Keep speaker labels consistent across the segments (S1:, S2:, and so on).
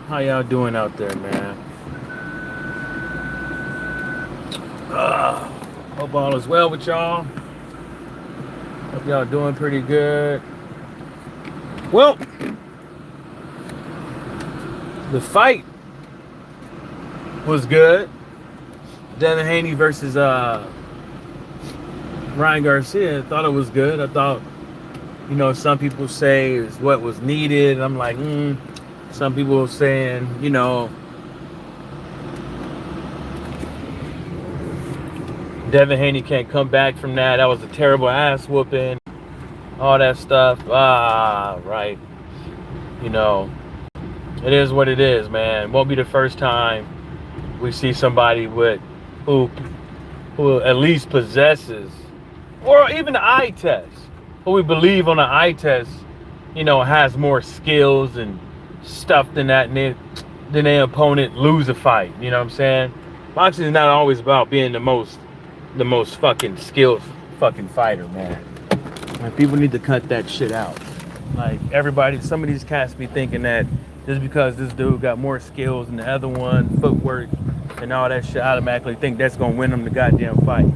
S1: How y'all doing out there, man? Hope all is well with y'all. Hope y'all doing pretty good. Well, the fight was good. Devin Haney versus Ryan Garcia. I thought it was good. I thought, some people say is what was needed. I'm like, Some people saying, Devin Haney can't come back from that. That was a terrible ass whooping. All that stuff. Right. It is what it is, man. It won't be the first time we see somebody who at least possesses, or even the eye test, who we believe on the eye test, has more skills and stuff than that, and then their opponent lose a fight. You know what I'm saying? Boxing is not always about being the most fucking skilled fucking fighter, man. And people need to cut that shit out. Like, some of these cats be thinking that just because this dude got more skills than the other one, footwork and all that shit, automatically think that's gonna win them the goddamn fight.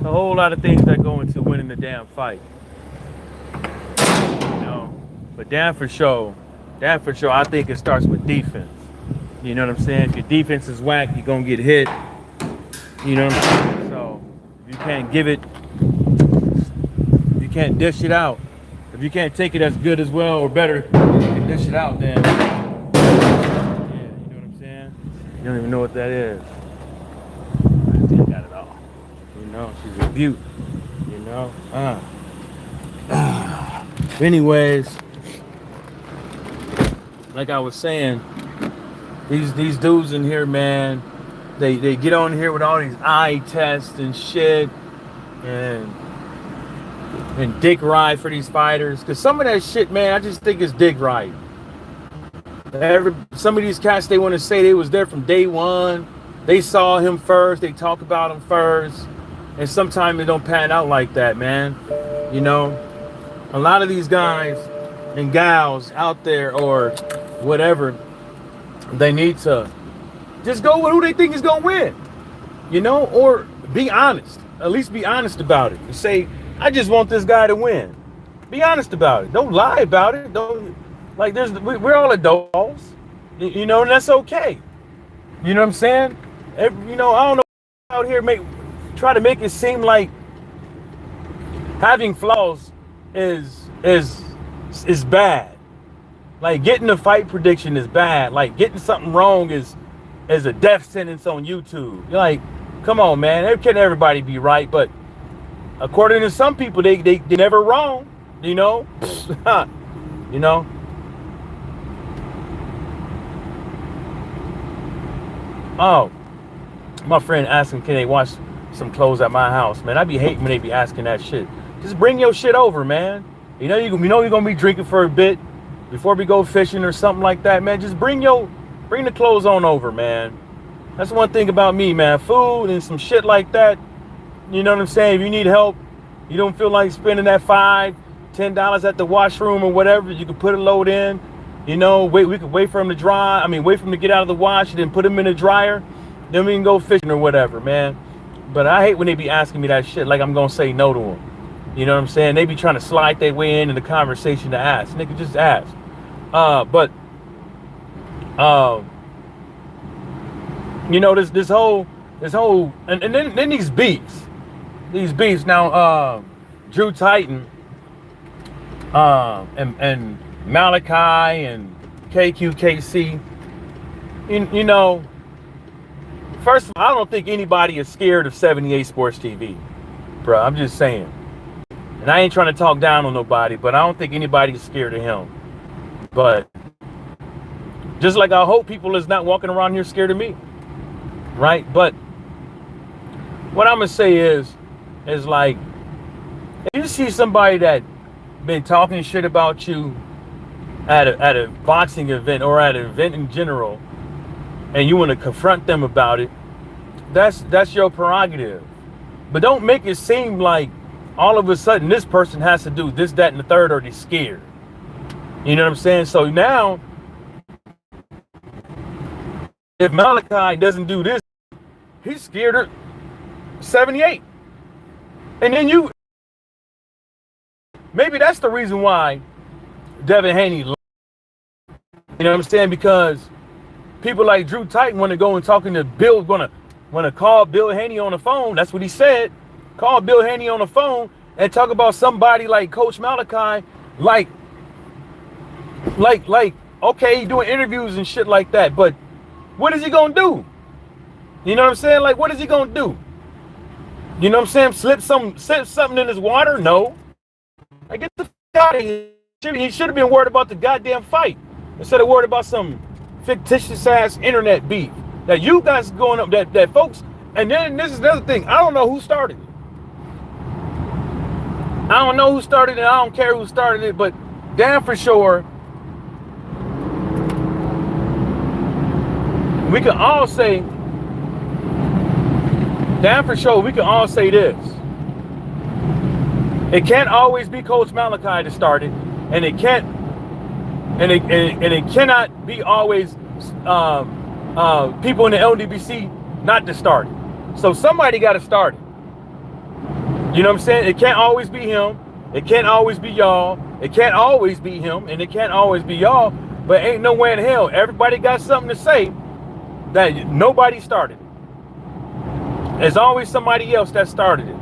S1: A whole lot of things that go into winning the damn fight. But damn for sure, I think it starts with defense. You know what I'm saying? If your defense is whack, you're gonna get hit. You know what I'm saying? So if you can't give it, you can't dish it out. If you can't take it as good as well or better, you can dish it out, then yeah, you know what I'm saying? You don't even know what that is. I think I got it all. She's a beaut. Anyways, like I was saying, these dudes in here, man, they get on here with all these eye tests and shit and dick ride for these fighters. Cause some of that shit, man, I just think it's dick ride. Some of these cats, they want to say they was there from day one. They saw him first. They talk about him first. And sometimes it don't pan out like that, man. A lot of these guys and gals out there or whatever, they need to just go with who they think is going to win, or be honest. At least be honest about it and say, I just want this guy to win. Be honest about it. Don't lie about it. We're all adults, and that's okay. You know what I'm saying? I don't know, out here try to make it seem like having flaws is bad. Like getting a fight prediction is bad. Like getting something wrong is a death sentence on YouTube. You're like, come on, man. Can't everybody be right? But according to some people, they never wrong. Oh, my friend asking, can they wash some clothes at my house? Man, I be hating when they be asking that shit. Just bring your shit over, man. You're gonna be drinking for a bit before we go fishing or something like that, man. Just bring the clothes on over, man. That's one thing about me, man. Food and some shit like that. You know what I'm saying? If you need help, you don't feel like spending that $5-10 at the washroom or whatever, you can put a load in. We could wait for him to dry. Wait for him to get out of the wash and then put him in the dryer. Then we can go fishing or whatever, man. But I hate when they be asking me that shit like I'm gonna say no to them. You know what I'm saying? They be trying to slide their way in the conversation to ask. Nigga, just ask. This whole, and then these beefs. Now, Drew Titan, and Malachi and KQKC. First of all, I don't think anybody is scared of 78 Sports TV, bro. I'm just saying. And I ain't trying to talk down on nobody, but I don't think anybody is scared of him. But just like I hope people is not walking around here scared of me, right? But what I'm gonna say is like, if you see somebody that been talking shit about you at a boxing event or at an event in general, and you want to confront them about it, that's your prerogative. But don't make it seem like all of a sudden this person has to do this, that, and the third, or they're scared. You know what I'm saying? So now If Malachi doesn't do this, he's scared of 78. And then maybe that's the reason why Devin Haney, you know what I'm saying? Because people like Drew Titan want to go and talking to Bill, want to call Bill Haney on the phone. That's what he said. Call Bill Haney on the phone and talk about somebody like Coach Malachi, like, okay, doing interviews and shit like that. But what is he gonna do? You know what I'm saying? Like, what is he gonna do? You know what I'm saying? Slip something in his water? No. Like, get the f out of here. He should have been worried about the goddamn fight instead of worried about some fictitious ass internet beef that you guys going up, that folks. And then this is another thing. I don't know who started it. I don't know who started it. I don't care who started it, but damn for sure, we can all say, damn for sure, we can all say this. It can't always be Coach Malachi to start it, and it can't, and it cannot be always people in the LDBC not to start it. So somebody got to start it. You know what I'm saying? It can't always be him. It can't always be y'all. It can't always be him, and it can't always be y'all. But ain't no way in hell everybody got something to say that nobody started it. There's always somebody else that started it.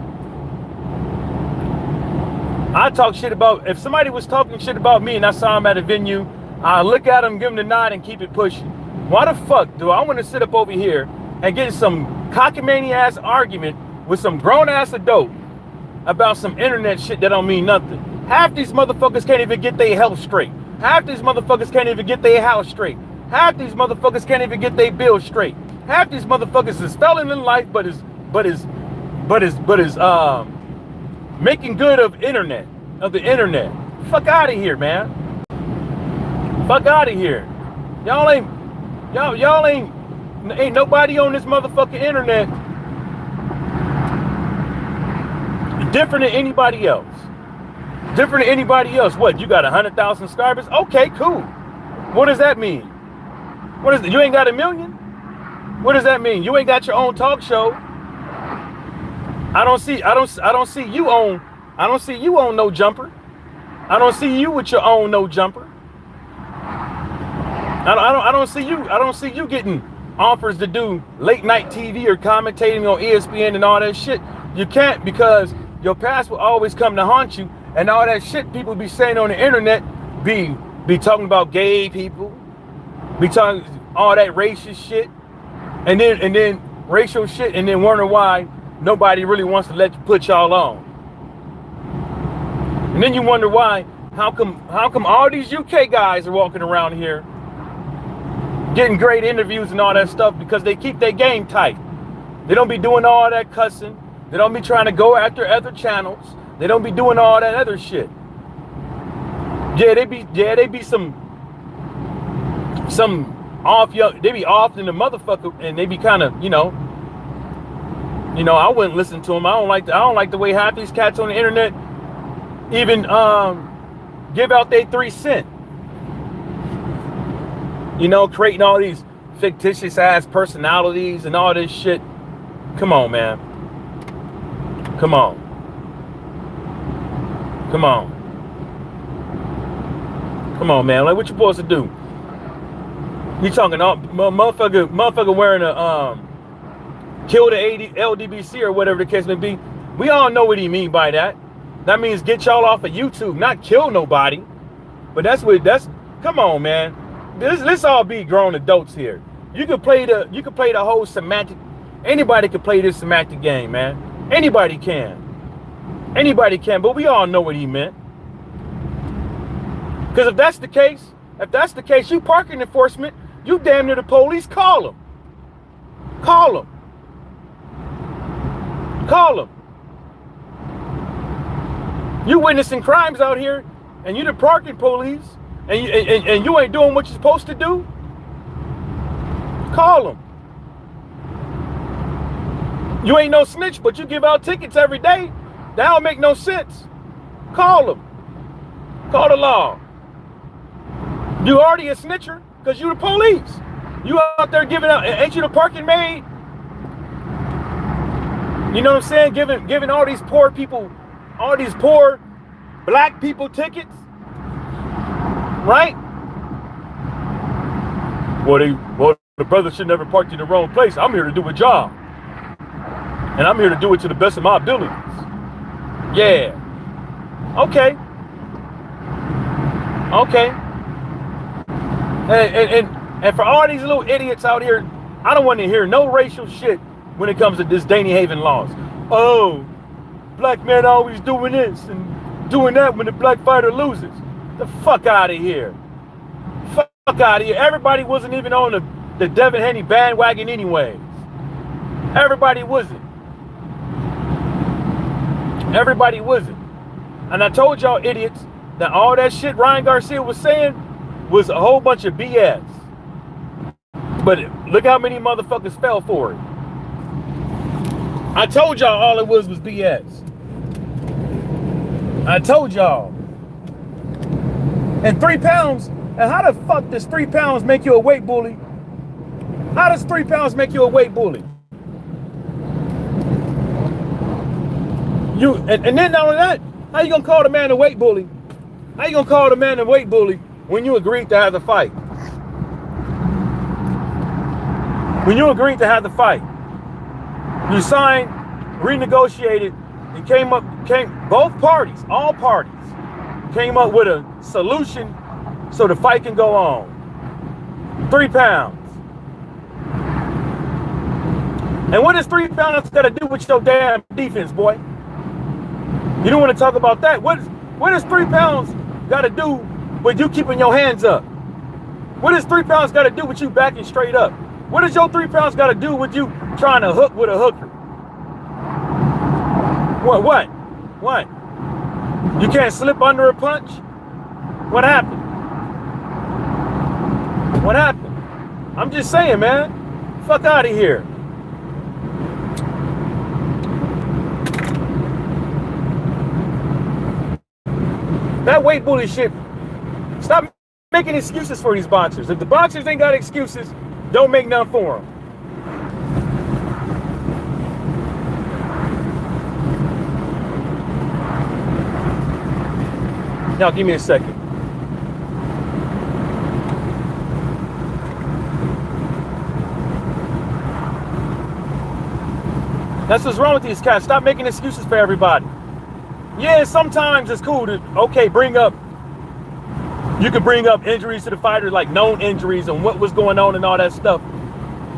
S1: I talk shit about, if somebody was talking shit about me and I saw him at a venue, I look at him, give him the nod, and keep it pushing. Why the fuck do I want to sit up over here and get some cockamamie ass argument with some grown ass adult about some internet shit that don't mean nothing? Half these motherfuckers can't even get their health straight. Half these motherfuckers can't even get their house straight. Half these motherfuckers can't even get their bills straight. Half these motherfuckers is failing in life, but is making good of the internet. Fuck out of here, man. Fuck out of here. Y'all ain't nobody on this motherfucking internet different than anybody else. Different than anybody else. What, you got 100,000 subscribers? Okay, cool. What does that mean? What is it? You ain't got 1 million? What does that mean? You ain't got your own talk show. I don't see you on No Jumper. I don't see you with your own No Jumper. I don't see you getting offers to do late night TV or commentating on ESPN and all that shit. You can't, because your past will always come to haunt you, and all that shit people be saying on the internet be talking about gay people, be talking all that racist shit, and then racial shit, and then wonder why nobody really wants to put y'all on. And then you wonder why, how come all these UK guys are walking around here getting great interviews and all that stuff? Because they keep their game tight. They don't be doing all that cussing. They don't be trying to go after other channels. They don't be doing all that other shit. Yeah, they be some off, they be off in the motherfucker, and they be kind of, you know, I wouldn't listen to them. I don't like the way half these cats on the internet even give out their 3 cents. You know, creating all these fictitious ass personalities and all this shit. Come on, man. Come on. Come on. Come on, man. Like, what you supposed to do? You talking all motherfucker wearing a kill the LDBC or whatever the case may be. We all know what he mean by that. That means get y'all off of YouTube, not kill nobody. But that's come on, man. Let's all be grown adults here. You could play the whole semantic. Anybody can play this semantic game, man. Anybody can. Anybody can, but we all know what he meant. Because if that's the case, you parking enforcement, you damn near the police, call them. Call them. Call them. You witnessing crimes out here, and you the parking police, and you ain't doing what you're supposed to do? Call them. You ain't no snitch, but you give out tickets every day. That don't make no sense. Call them. Call the law. You already a snitcher because you the police. You out there giving out, ain't you the parking maid? You know what I'm saying? Giving all these poor people, all these poor black people tickets, right? Well, the brother should never park in the wrong place. I'm here to do a job. And I'm here to do it to the best of my abilities. Yeah. Okay. Okay. And for all these little idiots out here, I don't want to hear no racial shit when it comes to this Danny Haven laws. Oh, black men always doing this and doing that when the black fighter loses. The fuck out of here. Fuck out of here. Everybody wasn't even on the Devin Haney bandwagon anyways. Everybody wasn't. Everybody wasn't. And I told y'all idiots that all that shit Ryan Garcia was saying was a whole bunch of BS. But look how many motherfuckers fell for it. I told y'all all it was BS. I told y'all. And 3 pounds, and how the fuck does 3 pounds make you a weight bully? How does 3 pounds make you a weight bully? And then not only that, how you gonna call the man a weight bully? How you gonna call the man a weight bully when you agreed to have the fight? When you agreed to have the fight, you signed, renegotiated, and both parties, all parties, came up with a solution so the fight can go on. 3 pounds. And what does 3 pounds got to do with your damn defense, boy? You don't want to talk about that. What does 3 pounds got to do with you keeping your hands up? What does 3 pounds got to do with you backing straight up? What does your 3 pounds got to do with you trying to hook with a hooker? What? You can't slip under a punch? What happened? What happened? I'm just saying, man. Fuck out of here. That weight bully shit. Stop making excuses for these boxers. If the boxers ain't got excuses, don't make none for them. Now, give me a second. That's what's wrong with these cats. Stop making excuses for everybody. Yeah, sometimes it's cool to, okay, you can bring up injuries to the fighter, like known injuries and what was going on and all that stuff.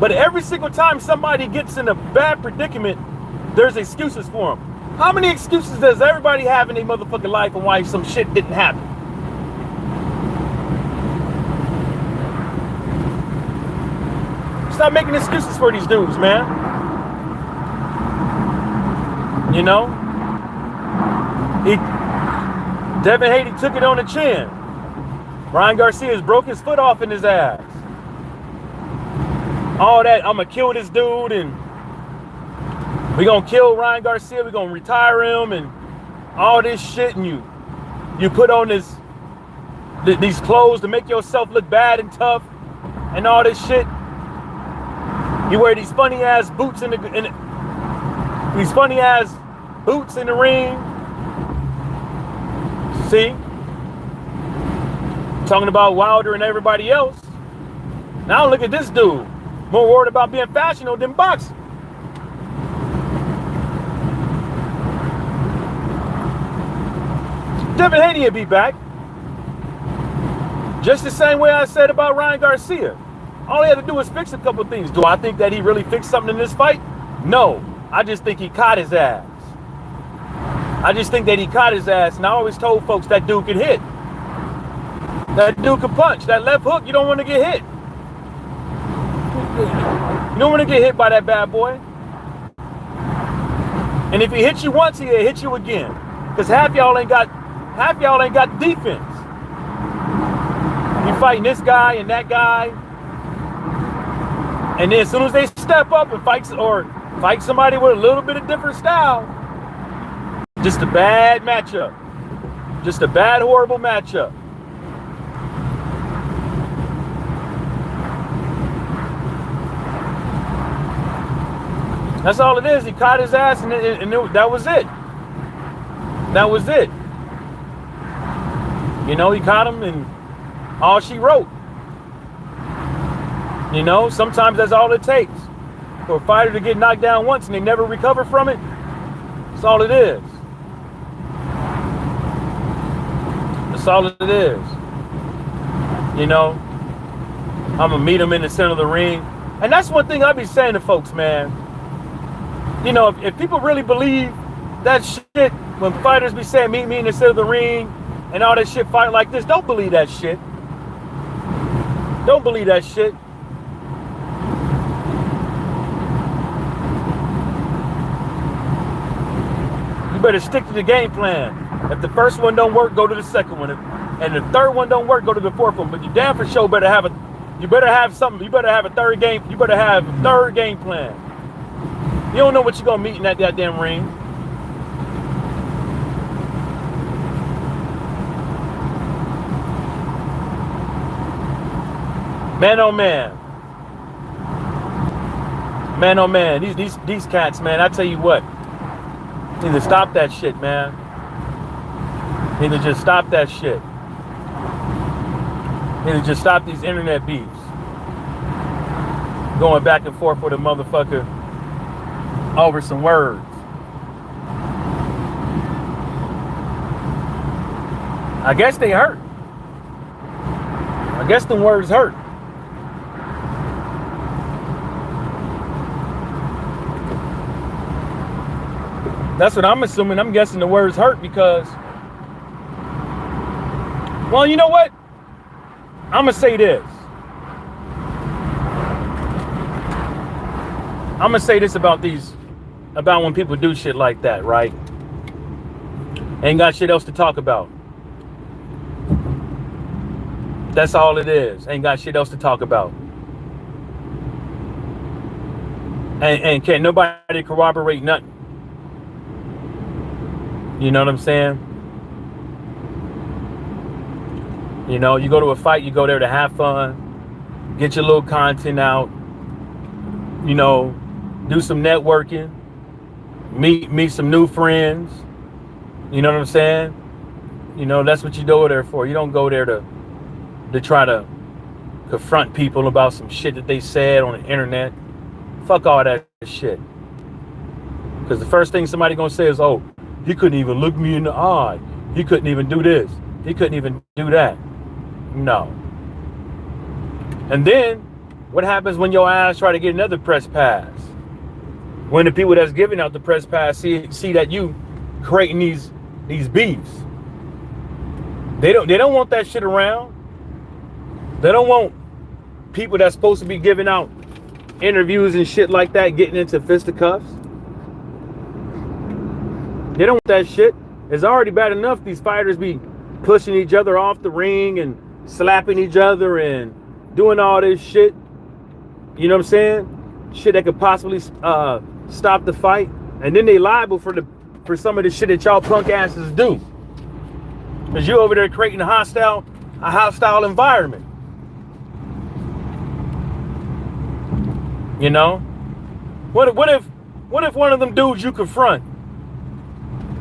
S1: But every single time somebody gets in a bad predicament, there's excuses for them. How many excuses does everybody have in their motherfucking life and why some shit didn't happen? Stop making excuses for these dudes, man. You know? Devin Haney took it on the chin. Ryan Garcia's broke his foot off in his ass. All that, I'm gonna kill this dude and we're gonna kill Ryan Garcia, we're gonna retire him and all this shit, and you put on these clothes to make yourself look bad and tough and all this shit. You wear these funny ass boots in the ring. See? Talking about Wilder and everybody else. Now look at this dude. More worried about being fashionable than boxing. Devin Haney will be back. Just the same way I said about Ryan Garcia. All he had to do was fix a couple things. Do I think that he really fixed something in this fight? No. I just think he caught his ass. And I always told folks that dude can hit. That dude can punch. That left hook, you don't want to get hit. You don't want to get hit by that bad boy. And if he hits you once, he'll hit you again. Because half y'all ain't got defense. You fighting this guy and that guy. And then as soon as they step up and fight somebody with a little bit of different style, just a bad matchup. Just a bad, horrible matchup. That's all it is. He caught his ass, and that was it. That was it. You know, he caught him, and all she wrote. You know, sometimes that's all it takes for a fighter to get knocked down once and they never recover from it. That's all it is. That's all it is. You know, I'm gonna meet him in the center of the ring. And that's one thing I be saying to folks, man. You know, if people really believe that shit, when fighters be saying, meet me in the center of the ring and all that shit, fight like this, don't believe that shit. Don't believe that shit. You better stick to the game plan. If the first one don't work, go to the second one. And the third one don't work, go to the fourth one. But you damn for sure better have something. You better have a third game. You better have a third game plan. You don't know what you're gonna meet in that goddamn ring. Man, oh man. Man, oh man. These cats, man, I tell you what. Need to stop that shit, man. Need to just stop that shit. Need to just stop these internet beefs. Going back and forth with a motherfucker over some words. I guess they hurt. I guess the words hurt. That's what I'm assuming. I'm guessing the words hurt because, well, you know what? I'm going to say this. I'm going to say this about when people do shit like that, right? Ain't got shit else to talk about. That's all it is. Ain't got shit else to talk about. And can't nobody corroborate nothing. You know what I'm saying? You know, you go to a fight, you go there to have fun, get your little content out, you know, do some networking, meet some new friends. You know what I'm saying? You know, that's what you go there for. You don't go there to try to confront people about some shit that they said on the internet. Fuck all that shit. Because the first thing somebody gonna say is, oh, he couldn't even look me in the eye. He couldn't even do this. He couldn't even do that. No. And then, what happens when your ass try to get another press pass? When the people that's giving out the press pass see that you creating these beefs. They don't want that shit around. They don't want people that's supposed to be giving out interviews and shit like that getting into fisticuffs. They don't want that shit. It's already bad enough these fighters be pushing each other off the ring and slapping each other and doing all this shit. You know what I'm saying? Shit that could possibly stop the fight. And then they liable for some of the shit that y'all punk asses do. Cause you over there creating a hostile environment. You know? What if one of them dudes you confront?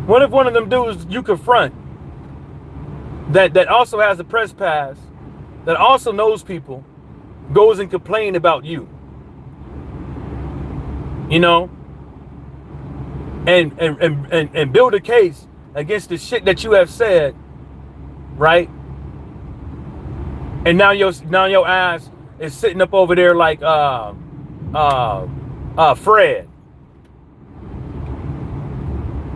S1: What if one of them dudes you confront that also has a press pass, that also knows people, goes and complain about you? You know? And build a case against the shit that you have said, right? And now your ass is sitting up over there like Fred.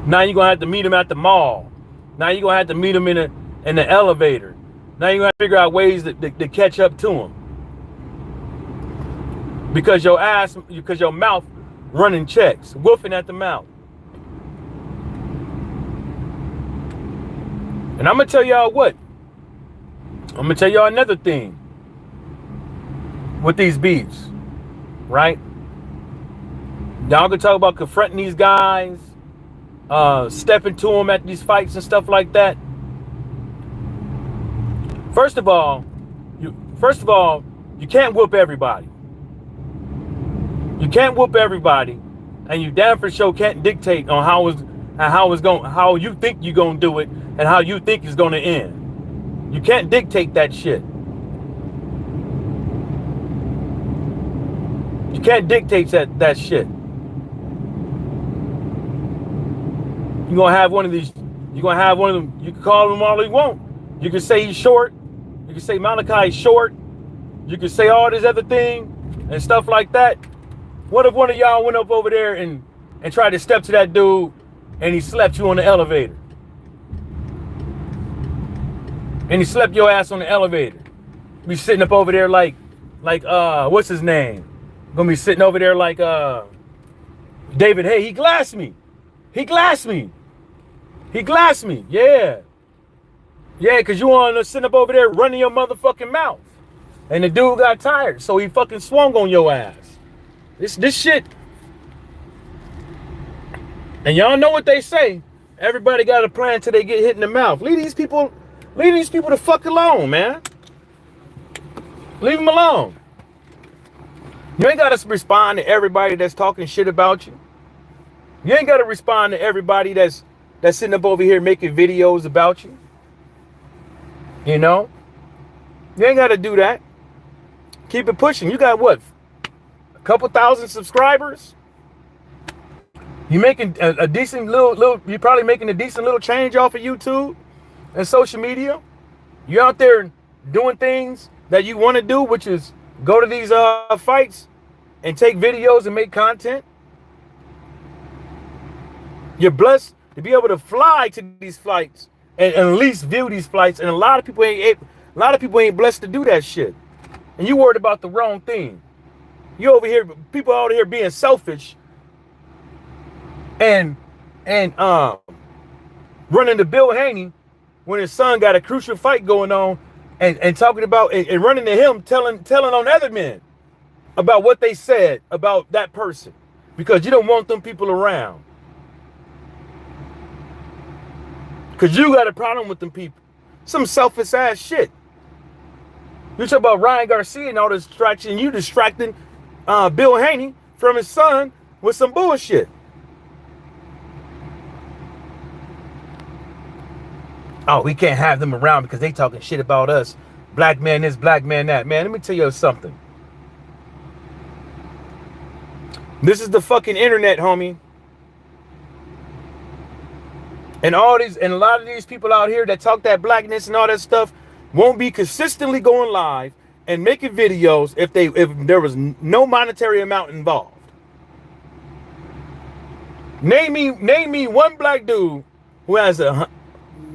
S1: Now you're gonna have to meet him at the mall. Now you're gonna have to meet him in the elevator. Now you're gonna have to figure out ways to catch up to him. Because your mouth running checks, woofing at the mouth. And I'm gonna tell y'all what. I'm gonna tell y'all another thing with these beefs, right? Y'all can talk about confronting these guys, stepping to them at these fights and stuff like that. First of all, you can't whoop everybody. You can't whoop everybody, and you damn for sure can't dictate on how you think you're gonna do it and how you think it's gonna end. You can't dictate that shit. You can't dictate that shit. You're gonna have one of these. You're gonna have one of them. You can call him all you want. You can say he's short. You can say Malachi is short. You can say all this other thing and stuff like that. What if one of y'all went up over there and tried to step to that dude and he slept you on the elevator? And he slept your ass on the elevator. Be sitting up over there like what's his name? Gonna be sitting over there like David. Hey, he glassed me. He glassed me. He glassed me. Yeah. Yeah, because you want to sit up over there running your motherfucking mouth. And the dude got tired, so he fucking swung on your ass. This shit. And y'all know what they say. Everybody got a plan till they get hit in the mouth. Leave these people the fuck alone, man. Leave them alone. You ain't got to respond to everybody that's talking shit about you. You ain't got to respond to everybody that's sitting up over here making videos about you. You know? You ain't got to do that. Keep it pushing. You got what? A couple thousand subscribers? You making a decent little, you're probably making a decent little change off of YouTube and social media. You out there doing things that you want to do, which is go to these fights and take videos and make content. You're blessed to be able to fly to these flights and at least view these flights. And a lot of people ain't blessed to do that shit. And you worried about the wrong thing. You over here, people out here being selfish and running to Bill Haney when his son got a crucial fight going on and talking about and running to him, telling on other men about what they said about that person because you don't want them people around. Because you got a problem with them people. Some selfish ass shit. You talk about Ryan Garcia and all this distraction. You distracting Bill Haney from his son with some bullshit. Oh, we can't have them around because they talking shit about us. Black man this, black man that. Man, let me tell you something. This is the fucking internet, homie. And a lot of these people out here that talk that blackness and all that stuff won't be consistently going live and making videos if there was no monetary amount involved. Name me one black dude who has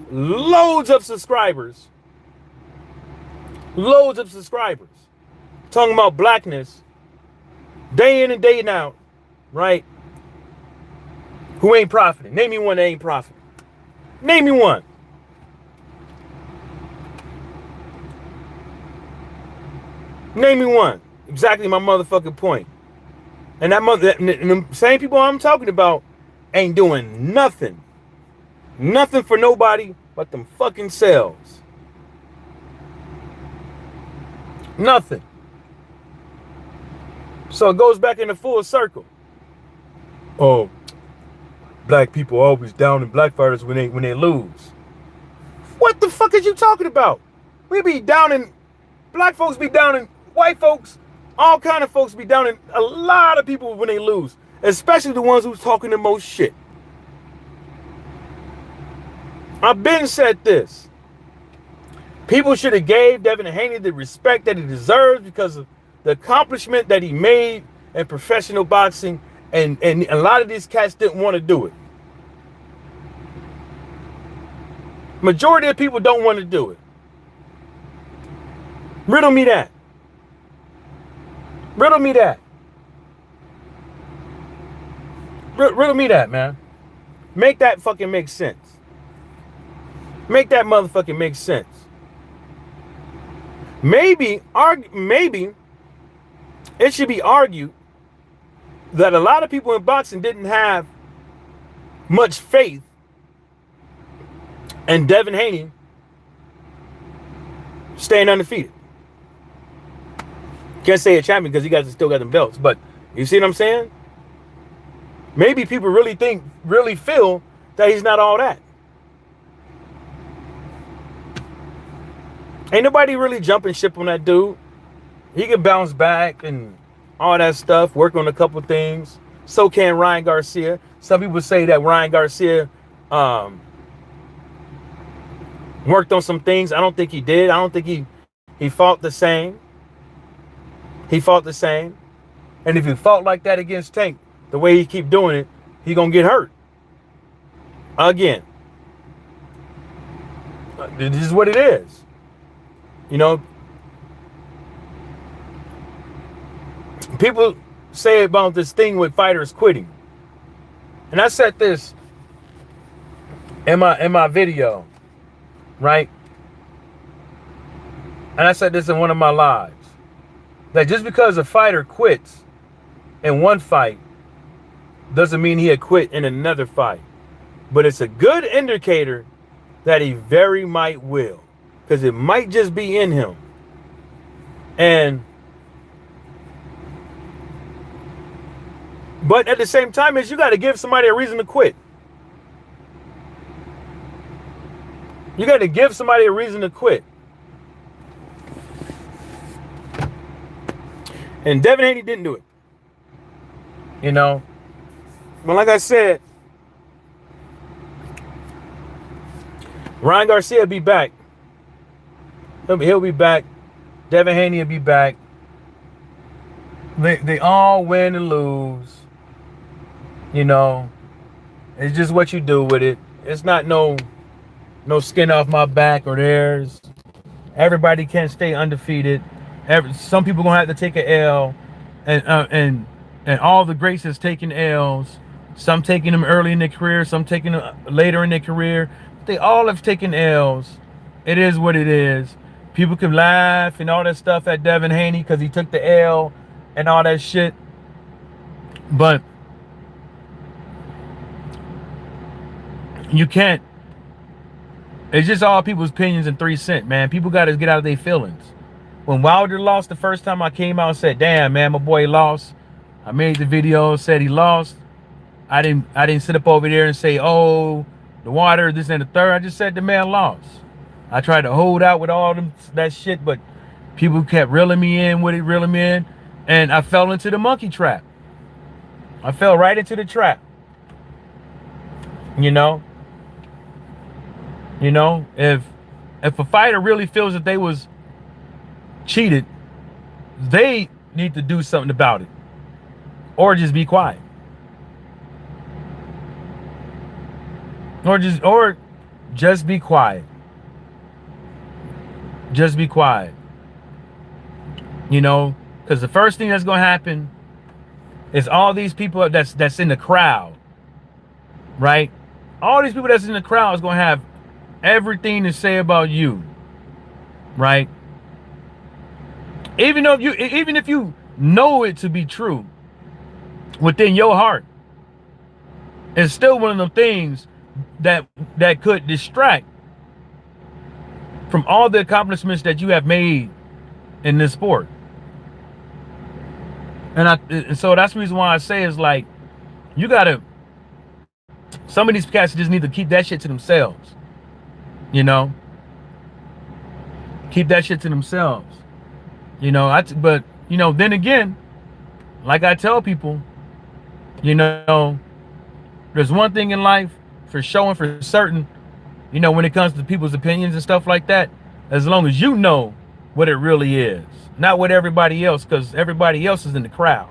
S1: loads of subscribers. Loads of subscribers. Talking about blackness day in and day out, right? Who ain't profiting. Name me one that ain't profiting. Name me one. Name me one. Exactly my motherfucking point. And the same people I'm talking about ain't doing nothing. Nothing for nobody but them fucking selves. Nothing. So it goes back in the full circle. Oh, black people always down in black fighters when they lose. What the fuck is you talking about? We be down in, black folks be down in, white folks, all kind of folks be down in a lot of people when they lose, especially the ones who's talking the most shit. I've been said this. People should have gave Devin Haney the respect that he deserves because of the accomplishment that he made in professional boxing, and a lot of these cats didn't want to do it. Majority of people don't want to do it. Riddle me that. Riddle me that. Riddle me that, man. Make that fucking make sense. Make that motherfucking make sense. Maybe it should be argued that a lot of people in boxing didn't have much faith in Devin Haney staying undefeated. Can't say a champion because he still got them belts, but you see what I'm saying? Maybe people really feel that he's not all that. Ain't nobody really jumping ship on that dude. He can bounce back and all that stuff, work on a couple things. So can Ryan Garcia. Some people say that Ryan Garcia worked on some things. I don't think he did. I don't think he fought the same. He fought the same. And if he fought like that against Tank, the way he keep doing it, he gonna get hurt. Again. This is what it is. You know, people say about this thing with fighters quitting. And I said this in my video, right? And I said this in one of my lives. That just because a fighter quits in one fight doesn't mean he had quit in another fight. But it's a good indicator that he very might will. Because it might just be in him. But at the same time, is you got to give somebody a reason to quit. You got to give somebody a reason to quit. And Devin Haney didn't do it. You know. But like I said, Ryan Garcia will be back. He'll be back. Devin Haney will be back. They all win and lose. You know, it's just what you do with it. It's not no skin off my back or theirs. Everybody can't stay undefeated. Some people gonna have to take an L, and all the greats has taken L's. Some taking them early in their career, some taking them later in their career. They all have taken L's. It is what it is. People can laugh and all that stuff at Devin Haney because he took the L and all that shit. But you can't. It's just all people's opinions and 3 cents, man. People got to get out of their feelings. When Wilder lost the first time, I came out and said, damn, man, my boy lost. I made the video, said he lost. I didn't sit up over there and say, oh, the water, this and the third. I just said the man lost. I tried to hold out with all that shit, but people kept reeling me in with it, reeling me in. And I fell into the monkey trap. I fell right into the trap. You know? You know, if a fighter really feels that they was cheated, they need to do something about it. Or just be quiet. Or just be quiet. Just be quiet. You know, because the first thing that's gonna happen is all these people that's in the crowd, right? All these people that's in the crowd is gonna have everything to say about you, right? Even if you know it to be true within your heart, it's still one of the things that could distract from all the accomplishments that you have made in this sport. And so that's the reason why I say is like, you gotta, some of these cats just need to keep that shit to themselves. You know, keep that shit to themselves. You know, but you know, then again, like I tell people, you know, there's one thing in life for sure and for certain, you know, when it comes to people's opinions and stuff like that, as long as you know what it really is, not what everybody else, because everybody else is in the crowd.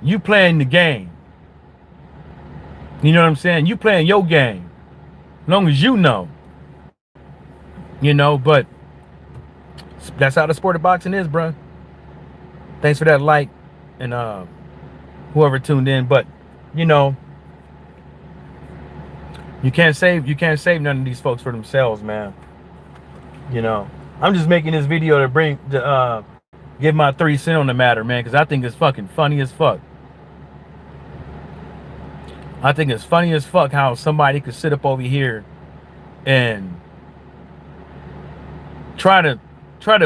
S1: You playing the game. You know what I'm saying? You playing your game. As long as you know. You know, but that's how the sport of boxing is, bro. Thanks for that like and whoever tuned in. But you know, you can't save none of these folks for themselves, man. You know, I'm just making this video to give my 3 cents on the matter, man, because I think it's fucking funny as fuck. I think it's funny as fuck how somebody could sit up over here and try to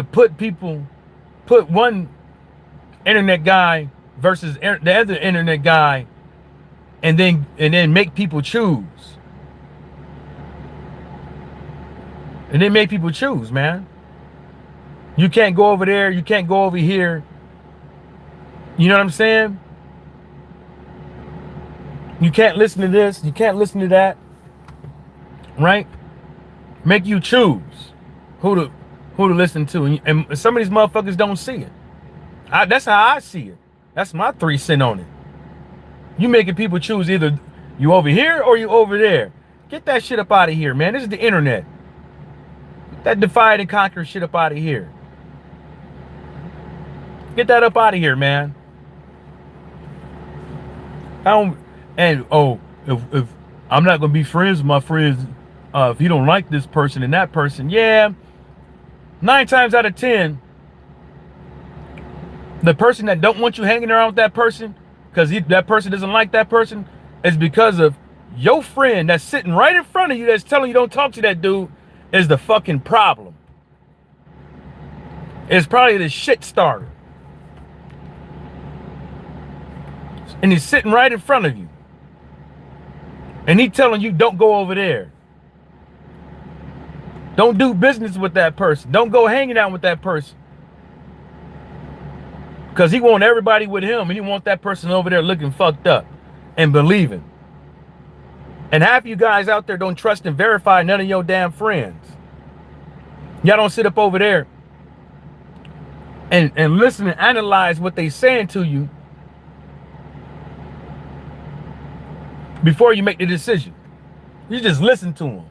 S1: put one internet guy versus the other internet guy and then make people choose. And then make people choose, man. You can't go over there, you can't go over here. You know what I'm saying? You can't listen to this, you can't listen to that. Right? Make you choose who to listen to. And some of these motherfuckers don't see it. That's how I see it. That's my 3 cents on it. You making people choose either you over here or you over there. Get that shit up out of here, man. This is the internet. Get that divide and conquer shit up out of here. Get that up out of here, man. If I'm not gonna be friends with my friends, if you don't like this person and that person, yeah, 9 times out of 10, the person that don't want you hanging around with that person, because that person doesn't like that person, is because of your friend that's sitting right in front of you that's telling you don't talk to that dude is the fucking problem. It's probably the shit starter. And he's sitting right in front of you. And he telling you don't go over there. Don't do business with that person. Don't go hanging out with that person. Because he want everybody with him, and he want that person over there looking fucked up and believing. And half you guys out there don't trust and verify none of your damn friends. Y'all don't sit up over there and listen and analyze what they saying to you before you make the decision. You just listen to them.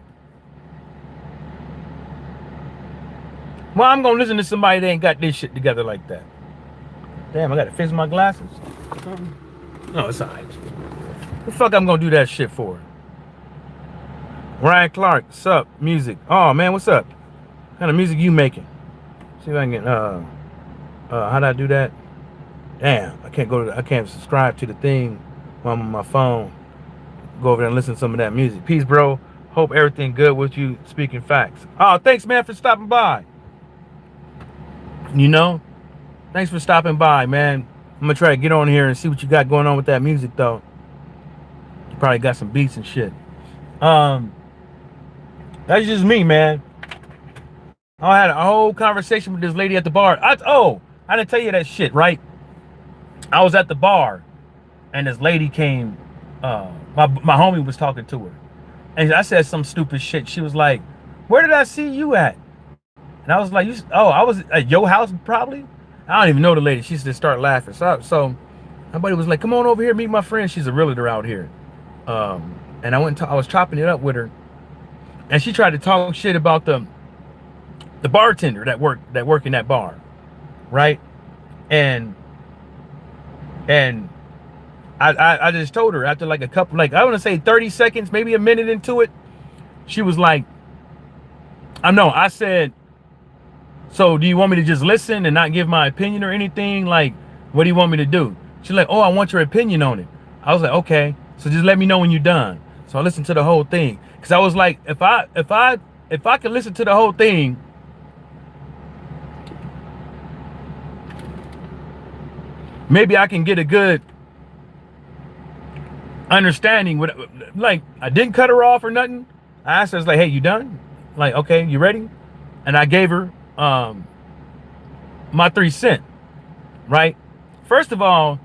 S1: Well, I'm going to listen to somebody that ain't got this shit together like that. Damn, I got to fix my glasses. No, it's all right. The fuck I'm going to do that shit for? Ryan Clark, sup, music. Oh, man, what's up? What kind of music you making? See if I can get, how do I do that? Damn, I can't subscribe to the thing while I'm on my phone. Go over there and listen to some of that music. Peace, bro. Hope everything good with you. Speaking facts. Oh, thanks, man, for stopping by. You know, thanks for stopping by, man. I'm gonna try to get on here and see what you got going on with that music, though. You probably got some beats and shit. That's just me, man. I had a whole conversation with this lady at the bar. I didn't tell you that shit, right? I was at the bar, and this lady came. My homie was talking to her, and I said some stupid shit. She was like, "Where did I see you at?" And I was like, I was at your house probably. I don't even know the lady. She just started laughing. So my buddy was like, "Come on over here, meet my friend. She's a realtor out here." And I was chopping it up with her, and she tried to talk shit about the bartender that work in that bar, right? And I just told her after like a couple, like I want to say 30 seconds, maybe a minute into it, she was like, I said, "So do you want me to just listen and not give my opinion or anything? Like, what do you want me to do?" She's like, "Oh, I want your opinion on it." I was like, "Okay, so just let me know when you're done." So I listened to the whole thing, because I was like, if I could listen to the whole thing, maybe I can get a good understanding. Like, I didn't cut her off or nothing. I asked her, I was like, "Hey, you done?" Like, "Okay, you ready?" And I gave her my 3 cents, right? First of all,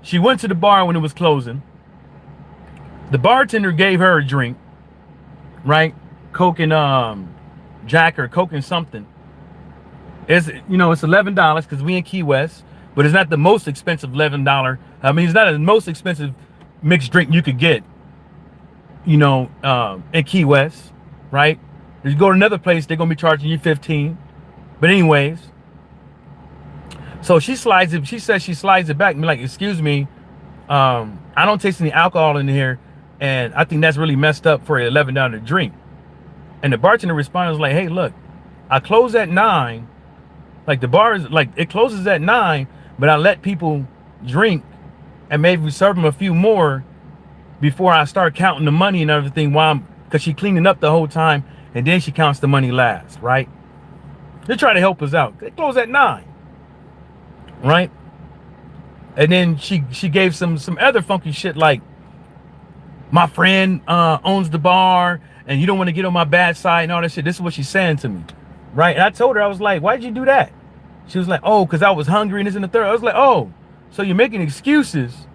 S1: she went to the bar when it was closing. The bartender gave her a drink, right? Coke and Jack or Coke and something. It's $11 because we in Key West, but it's not the most expensive $11. I mean, it's not the most expensive mixed drink you could get, in Key West, right? If you go to another place, they're gonna be charging you $15. But anyways, so she says she slides it back and be like, "Excuse me, I don't taste any alcohol in here, and I think that's really messed up for an $11 drink." And the bartender responded like, "Hey, look, I close at 9. Like, the bar is like, it closes at 9, but I let people drink and maybe serve them a few more before I start counting the money and everything, because she cleaning up the whole time, and then she counts the money last, right? They try to help us out. They close at 9, right? And then she gave some other funky shit like, My friend owns the bar, and you don't want to get on my bad side and all that shit. This is what she's saying to me, right? And I told her, I was like, why'd you do that? She was like, oh, because I was hungry and this and the third. I was like, oh, so you're making excuses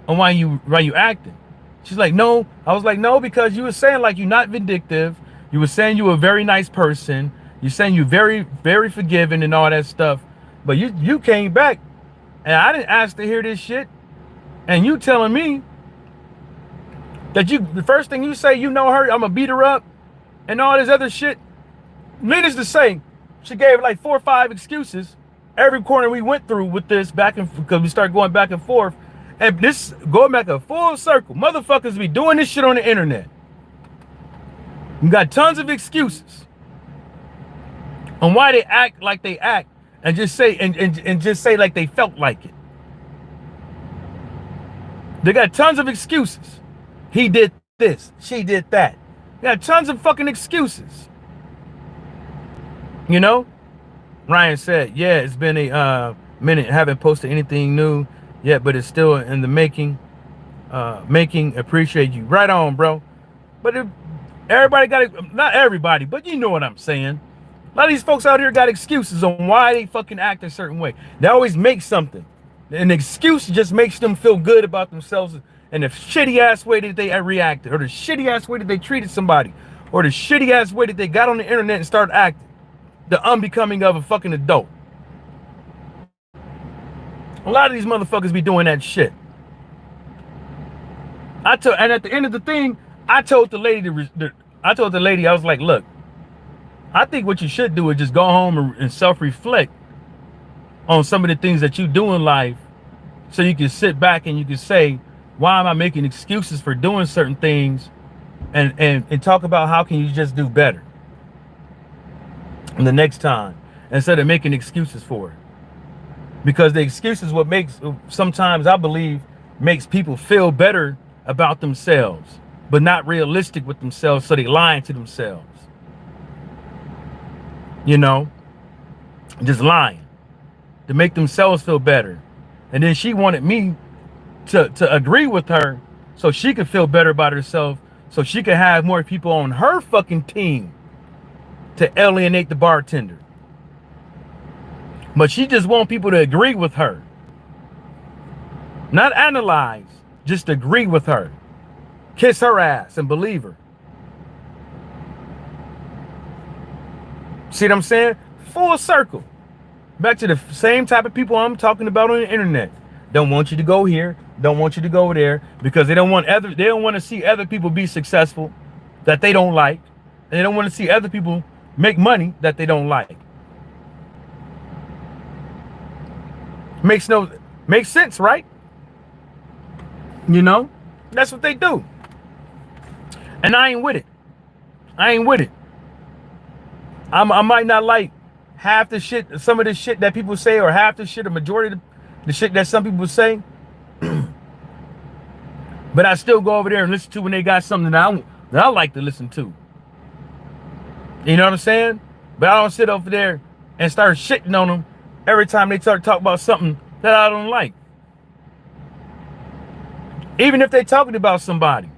S1: on why you acting. She's like, no. I was like, no, because you were saying like you're not vindictive. You were saying you were a very nice person. You're saying you're very, very forgiving and all that stuff. But you came back and I didn't ask to hear this shit. And you telling me that the first thing you say, you know her, I'm gonna beat her up and all this other shit. Needless to say, she gave like 4 or 5 excuses every corner we went through with this back and because we started going back and forth. And this going back a full circle. Motherfuckers be doing this shit on the internet. You got tons of excuses on why they act like they act and just say and just say like they felt like it. They got tons of excuses. He did this, she did that. They got tons of fucking excuses. You know? Ryan said, yeah, it's been a minute, haven't posted anything new yet, but it's still in the making. Appreciate you. Right on, bro. But everybody got it, not everybody, but you know what I'm saying. A lot of these folks out here got excuses on why they fucking act a certain way. They always make something. An excuse just makes them feel good about themselves and the shitty ass way that they reacted, or the shitty ass way that they treated somebody, or the shitty ass way that they got on the internet and started acting. The unbecoming of a fucking adult. A lot of these motherfuckers be doing that shit. And at the end of the thing, I told the lady, I was like, look, I think what you should do is just go home and self-reflect on some of the things that you do in life, so you can sit back and you can say, why am I making excuses for doing certain things, and talk about how can you just do better the next time instead of making excuses for it. Because the excuse is what makes, sometimes I believe, makes people feel better about themselves, but not realistic with themselves, so they lying to themselves. You know, just lying to make themselves feel better. And then she wanted me to agree with her so she could feel better about herself, so she could have more people on her fucking team to alienate the bartender. But she just want people to agree with her. Not analyze, just agree with her. Kiss her ass and believe her. See what I'm saying? Full circle. Back to the same type of people I'm talking about on the internet. Don't want you to go here, don't want you to go there, because they don't want to see other people be successful that they don't like. And they don't want to see other people make money that they don't like. Makes sense, right? You know, that's what they do. And I ain't with it. I might not like half the shit, some of the shit that people say, or half the shit, a majority of the shit that some people say. But I still go over there and listen to when they got something that I like to listen to. You know what I'm saying? But I don't sit over there and start shitting on them every time they start talking about something that I don't like. Even if they're talking about somebody.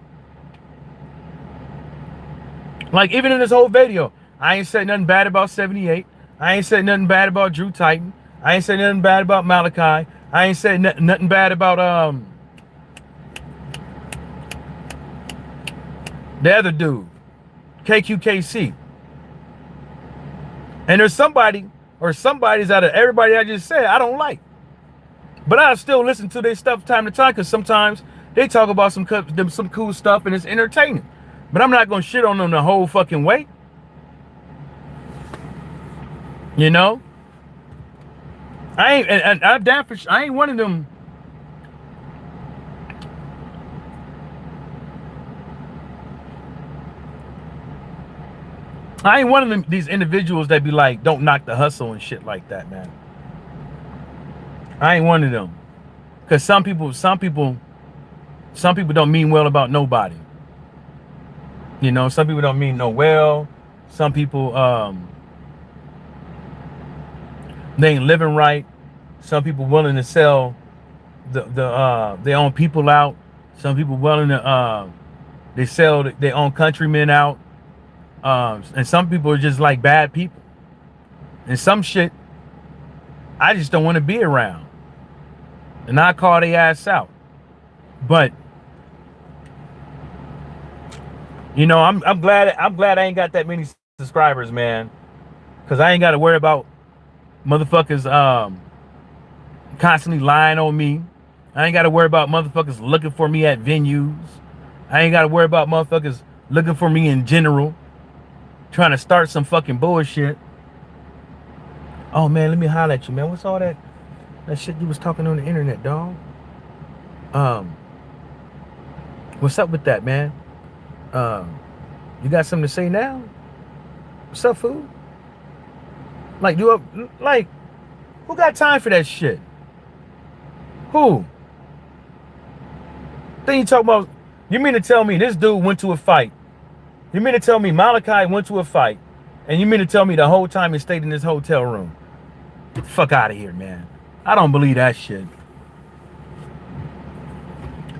S1: Like even in this whole video, I ain't said nothing bad about 78. I ain't said nothing bad about Drew Titan. I ain't said nothing bad about Malachi. I ain't said nothing bad about the other dude, KQKC. And there's somebody or somebody's out of everybody I just said I don't like. But I still listen to their stuff time to time, because sometimes they talk about some cool stuff and it's entertaining. But I'm not gonna shit on them the whole fucking way. You know? I ain't one of them. I ain't one of these individuals that be like, don't knock the hustle and shit like that, man. I ain't one of them. Because some people don't mean well about nobody. You know, some people don't mean no well. Some people they ain't living right. Some people willing to sell their own people out. Some people willing to They sell their own countrymen out. And some people are just like bad people. And some shit I just don't want to be around. And I call their ass out. But you know, I'm glad I ain't got that many subscribers, man. Cause I ain't got to worry about motherfuckers constantly lying on me. I ain't got to worry about motherfuckers looking for me at venues. I ain't got to worry about motherfuckers looking for me in general, trying to start some fucking bullshit. Oh man, let me holler at you, man. What's all that shit you was talking on the internet, dog? What's up with that, man? You got something to say now? What's up, fool? Like, who got time for that shit? Who? Then you talk about, you mean to tell me this dude went to a fight? You mean to tell me Malachi went to a fight? And you mean to tell me the whole time he stayed in this hotel room? Get the fuck out of here, man. I don't believe that shit.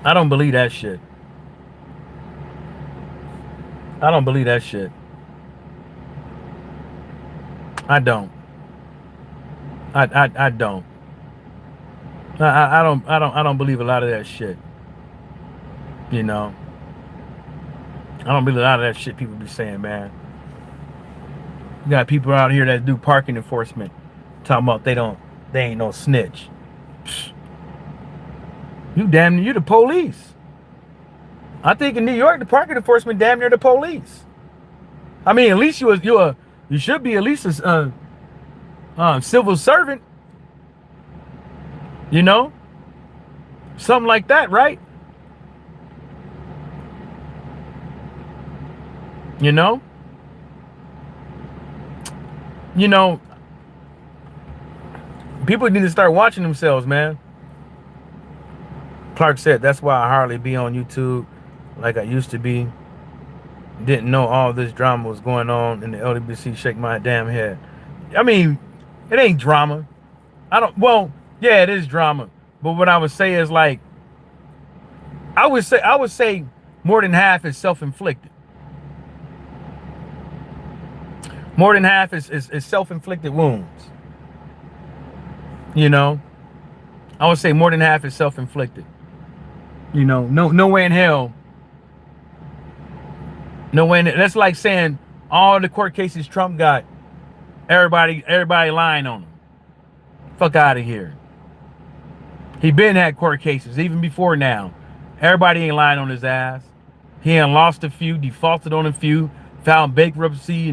S1: I don't believe that shit. I don't believe that shit. I don't. I don't. I don't believe a lot of that shit. You know. I don't believe a lot of that shit people be saying, man. You got people out here that do parking enforcement talking about they ain't no snitch. Psh. You the police. I think in New York the parking enforcement damn near the police. I mean, at least you should be at least a civil servant. You know? Something like that, right? You know? You know, people need to start watching themselves, man. Clark said, that's why I hardly be on YouTube like I used to be. Didn't know all this drama was going on in the LWC. Shake my damn head. I mean, it ain't drama. Well, yeah, it is drama. But what I would say is like, I would say more than half is self-inflicted. More than half is self-inflicted wounds. You know? I would say more than half is self-inflicted. You know, no way in hell. No way in hell. That's like saying all the court cases Trump got, everybody lying on him. Fuck out of here. He been had court cases even before now. Everybody ain't lying on his ass. He ain't lost a few, defaulted on a few, filed bankruptcy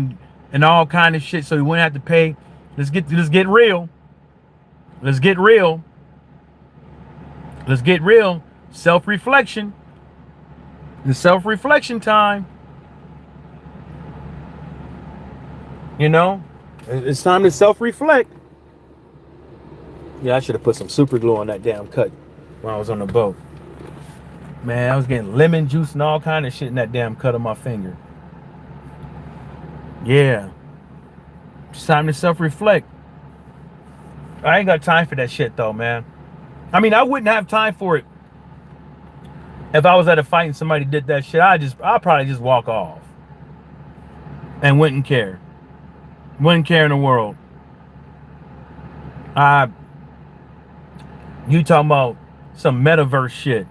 S1: and all kind of shit, so he wouldn't have to pay. Let's get real. Let's get real. Let's get real. Self-reflection. It's self-reflection time. You know, it's time to self-reflect. Yeah, I should have put some super glue on that damn cut when I was on the boat. Man, I was getting lemon juice and all kind of shit in that damn cut on my finger. Yeah. It's time to self-reflect. I ain't got time for that shit though, man. I mean, I wouldn't have time for it if I was at a fight and somebody did that shit. I'd probably just walk off and wouldn't care. Wouldn't care in the world. You talking about some metaverse shit.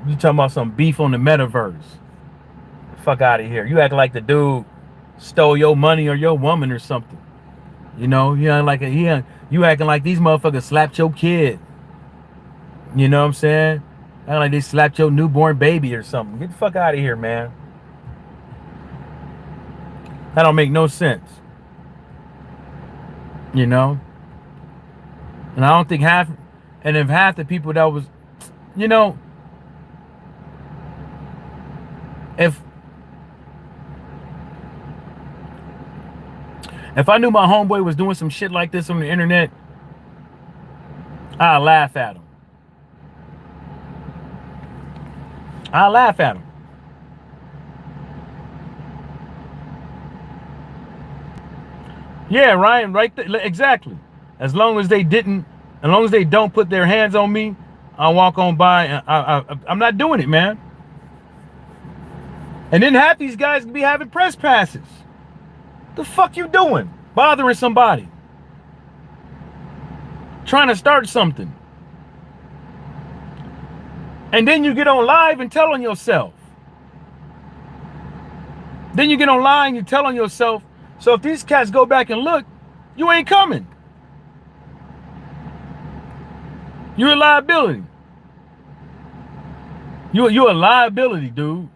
S1: You talking about some beef on the metaverse. Fuck out of here. You act like the dude stole your money or your woman or something. You know, you acting like these motherfuckers slapped your kid. You know what I'm saying? Acting like they slapped your newborn baby or something. Get the fuck out of here, man. That don't make no sense. You know? And I don't think half the people that was, you know, if I knew my homeboy was doing some shit like this on the internet, I'd laugh at him. I'd laugh at him. Yeah, Ryan, right there, exactly. As long as they don't put their hands on me, I'll walk on by. I'm not doing it, man. And then half these guys be having press passes. The fuck you doing? Bothering somebody. Trying to start something. And then you get on live and tell on yourself. Then you get on live and you tell on yourself. So if these cats go back and look, you ain't coming. You're a liability. You're a liability, dude.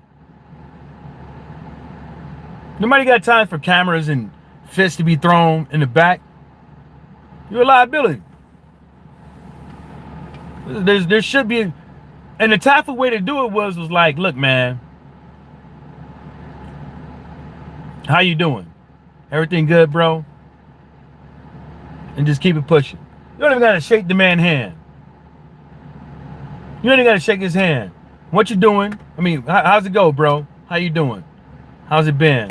S1: Nobody got time for cameras and fists to be thrown in the back. You're a liability. There should be, and the tactful way to do it was like, look, man, how you doing? Everything good, bro? And just keep it pushing. You don't even gotta shake the man's hand. You don't even gotta shake his hand. What you doing? I mean, how's it go, bro? How you doing? How's it been?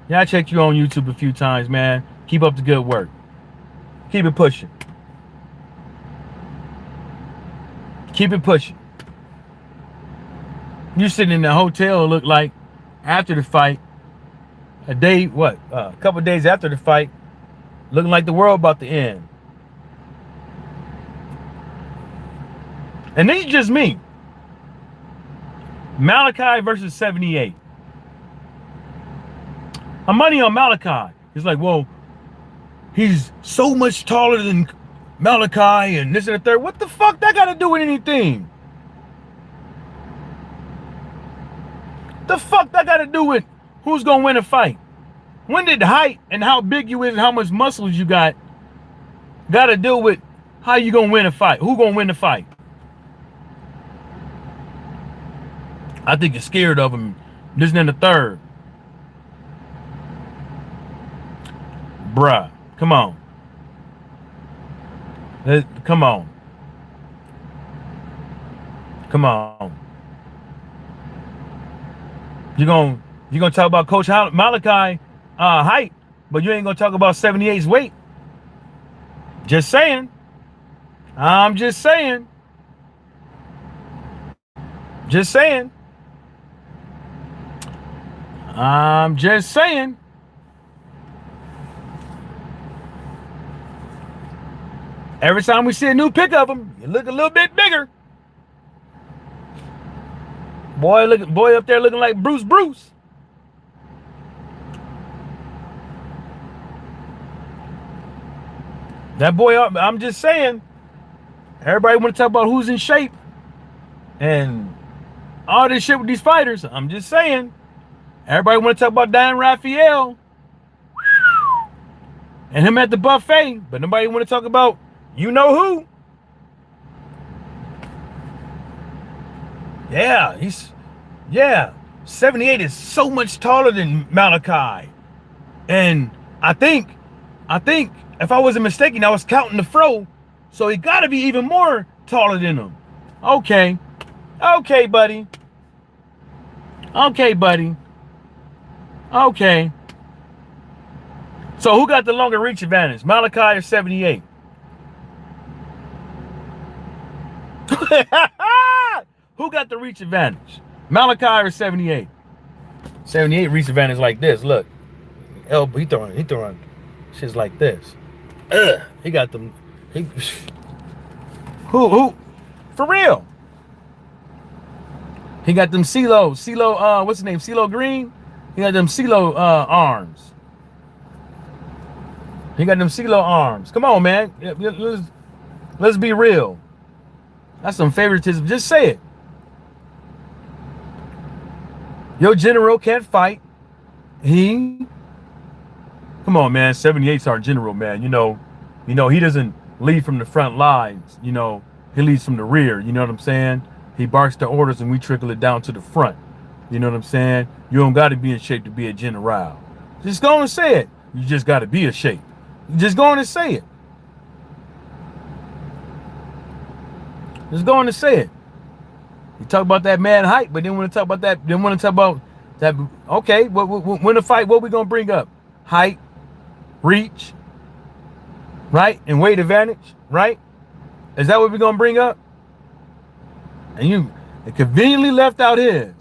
S1: Yeah, I checked you on YouTube a few times, man. Keep up the good work. Keep it pushing. Keep it pushing. You sitting in the hotel, look like after the fight, a couple of days after the fight, looking like the world about to end. And this is just me. Malachi versus 78. I'm money on Malachi. He's like, well, he's so much taller than Malachi and this and the third. What the fuck that got to do with anything? The fuck that got to do with who's going to win a fight? When did height and how big you is and how much muscles you got to do with how you going to win a fight? Who going to win the fight? I think you're scared of him. This and the third. Bruh, come on. Come on. Come on. You're gonna talk about Coach Malachi height, but you ain't gonna talk about 78's weight. Just saying. I'm just saying. Just saying. I'm just saying. Every time we see a new pic of him, you look a little bit bigger. Boy up there looking like Bruce. That boy up, I'm just saying. Everybody want to talk about who's in shape and all this shit with these fighters. I'm just saying. Everybody want to talk about Dan Rafael and him at the buffet, but nobody want to talk about you know who. Yeah, 78 is so much taller than Malachi. And I think if I wasn't mistaken, I was counting the fro, so he got to be even more taller than him. Okay, buddy. Okay. So who got the longer reach advantage, Malachi or 78? Who got the reach advantage, Malachi or 78? 78 reach advantage like this. Look, elbow. He throwing shits like this. He got them. Who? For real? He got them CeeLo. What's his name? CeeLo Green. He got them CeeLo arms. He got them CeeLo arms. Come on, man. Let's be real. That's some favoritism. Just say it. Your general can't fight. Come on, man. 78's our general, man. You know, he doesn't lead from the front lines. You know, he leads from the rear. You know what I'm saying? He barks the orders and we trickle it down to the front. You know what I'm saying? You don't got to be in shape to be a general. Just go and say it. You just got to be in shape. Just go on and say it. Just go on and say it. You talk about that man height, but then want to talk about that. Then want to talk about that. Okay, when the fight, what we gonna bring up? Height, reach, right, and weight advantage, right? Is that what we're gonna bring up? And you conveniently left out his.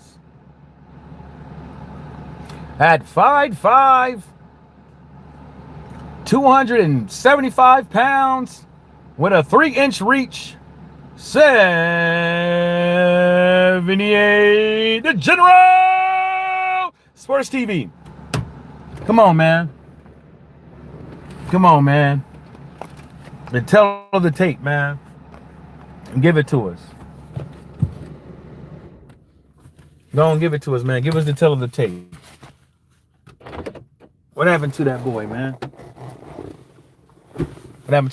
S1: at 5'5", 275 pounds, with a 3-inch reach, 78, the General Sports TV. Come on, man. Come on, man. The tell of the tape, man. And give it to us. Go on, give it to us, man. Give us the tell of the tape. What happened to that boy, man? What happened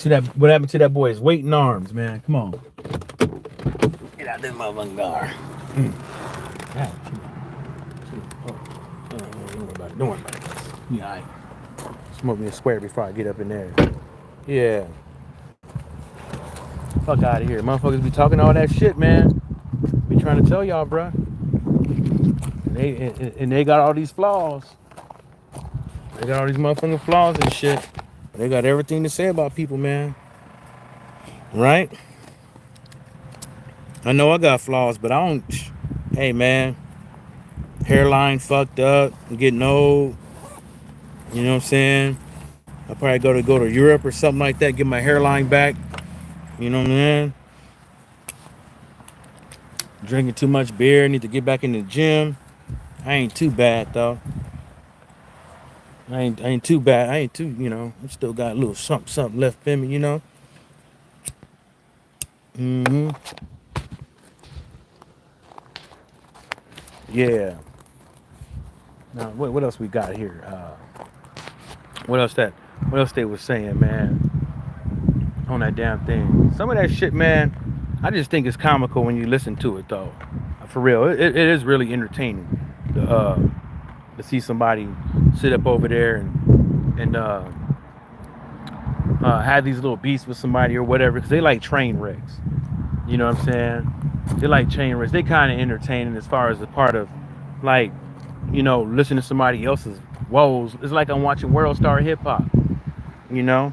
S1: to that boy's weight and arms, man? Come on. Get out this motherfucking car. Don't worry about it. Don't worry about it. Yeah, all right. Smoke me a square before I get up in there. Yeah. Fuck out of here. Motherfuckers be talking all that shit, man. Be trying to tell y'all, bruh. And they got all these flaws. They got all these motherfucking flaws and shit. They got everything to say about people, man. Right? I know I got flaws, but I don't. Hey, man. Hairline fucked up. I'm getting old. You know what I'm saying? I'll probably go to Europe or something like that. Get my hairline back. You know what I'm saying? Drinking too much beer. Need to get back in the gym. I ain't too bad, though. I ain't too bad. I ain't too, I still got a little something left in me, you know? Mm-hmm. Yeah. Now, what else we got here? What else they was saying, man? On that damn thing. Some of that shit, man, I just think it's comical when you listen to it, though. For real. It is really entertaining to see somebody sit up over there and have these little beasts with somebody or whatever, because they like train wrecks. You know what I'm saying? They like train wrecks. They kind of entertaining as far as a part of, like, listening to somebody else's woes. It's like I'm watching World Star Hip Hop, you know?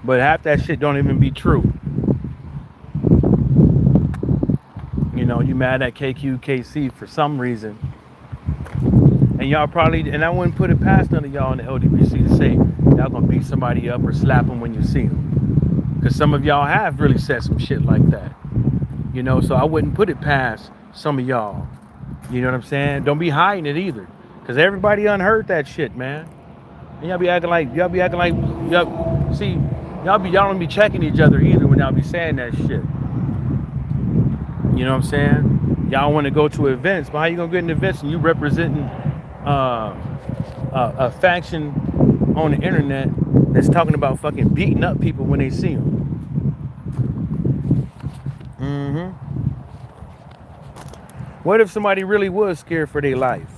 S1: But half that shit don't even be true. You mad at KQKC for some reason. And y'all probably, and I wouldn't put it past none of y'all in the LDBC to say y'all gonna beat somebody up or slap them when you see them. Because some of y'all have really said some shit like that. So I wouldn't put it past some of y'all. You know what I'm saying? Don't be hiding it either. Because everybody unheard that shit, man. And y'all be acting like, y'all don't be checking each other either when y'all be saying that shit. You know what I'm saying? Y'all want to go to events, but how you gonna get in events and you representing a faction on the internet that's talking about fucking beating up people when they see them? Mm-hmm. What if somebody really was scared for their life?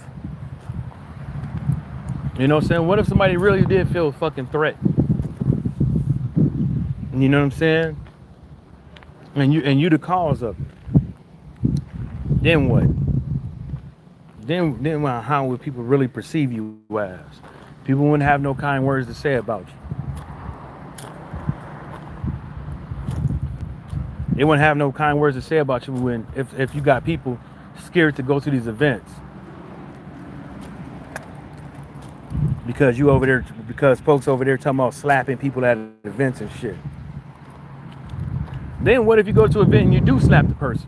S1: You know what I'm saying? What if somebody really did feel fucking threatened? You know what I'm saying? And you the cause of it. Then what? Then how would people really perceive you as? People wouldn't have no kind words to say about you. They wouldn't have no kind words to say about you if you got people scared to go to these events. Because folks over there talking about slapping people at events and shit. Then what if you go to an event and you do slap the person?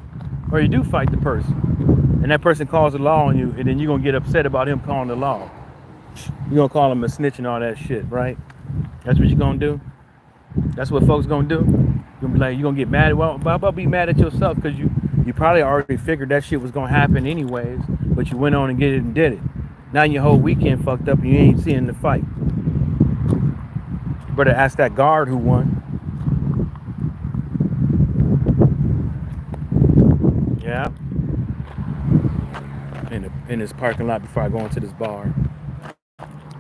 S1: Or you do fight the person? And that person calls the law on you, and then you're going to get upset about him calling the law. You're going to call him a snitch and all that shit, right? That's what you're going to do? That's what folks going to do? You're going to be like, you're going to get mad? Well, how about be mad at yourself? Because you probably already figured that shit was going to happen anyways, but you went on and get it and did it. Now your whole weekend fucked up and you ain't seeing the fight. You better ask that guard who won. Yeah. In this parking lot before I go into this bar.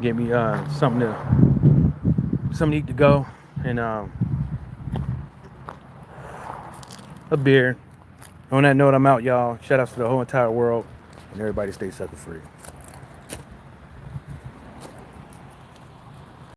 S1: Get me something to eat to go and a beer. On that note, I'm out, y'all. Shout outs to the whole entire world and everybody stay sucker free.